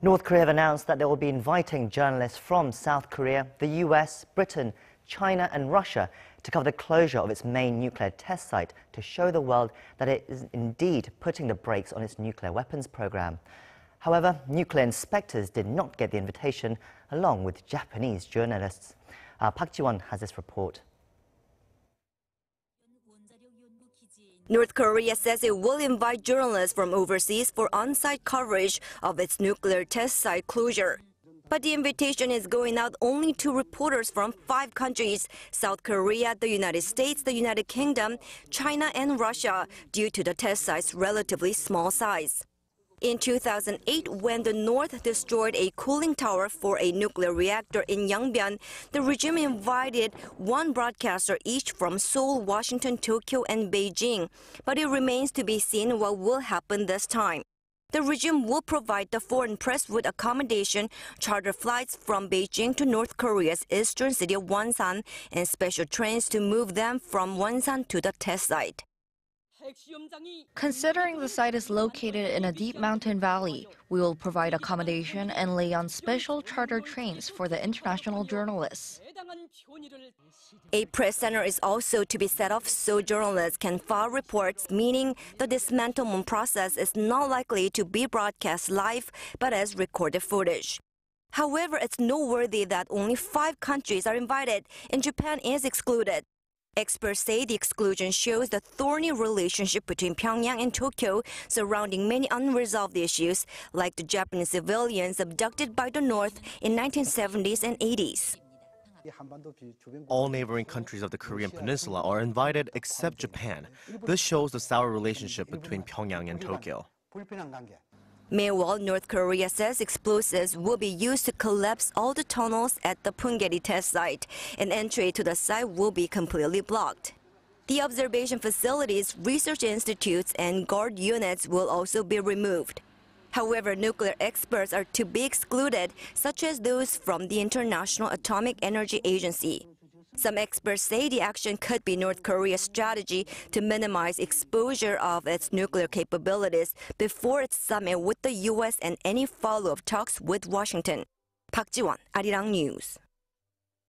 North Korea have announced that they will be inviting journalists from South Korea, the US, Britain, China and Russia to cover the closure of its main nuclear test site to show the world that it is indeed putting the brakes on its nuclear weapons program. However, nuclear inspectors did not get the invitation along with Japanese journalists. Park Ji-won has this report. North Korea says it will invite journalists from overseas for on-site coverage of its nuclear test site closure. But the invitation is going out only to reporters from 5 countries: South Korea, the United States, the United Kingdom, China and Russia, due to the test site's relatively small size. In 2008, when the North destroyed a cooling tower for a nuclear reactor in Yongbyon, the regime invited 1 broadcaster each from Seoul, Washington, Tokyo, and Beijing. But it remains to be seen what will happen this time. The regime will provide the foreign press with accommodation, charter flights from Beijing to North Korea's eastern city of Wonsan, and special trains to move them from Wonsan to the test site. Considering the site is located in a deep mountain valley, we will provide accommodation and lay on special charter trains for the international journalists. A press center is also to be set up so journalists can file reports, meaning the dismantlement process is not likely to be broadcast live, but as recorded footage. However, it's noteworthy that only 5 countries are invited, and Japan is excluded. Experts say the exclusion shows the thorny relationship between Pyongyang and Tokyo surrounding many unresolved issues, like the Japanese civilians abducted by the North in 1970s and 80s. All neighboring countries of the Korean peninsula are invited except Japan. This shows the sour relationship between Pyongyang and Tokyo. Meanwhile, North Korea says explosives will be used to collapse all the tunnels at the Punggye-ri test site, and entry to the site will be completely blocked. The observation facilities, research institutes, and guard units will also be removed. However, nuclear experts are to be excluded, such as those from the International Atomic Energy Agency. Some experts say the action could be North Korea's strategy to minimize exposure of its nuclear capabilities before its summit with the U.S. and any follow-up talks with Washington. Park Ji-won, Arirang News.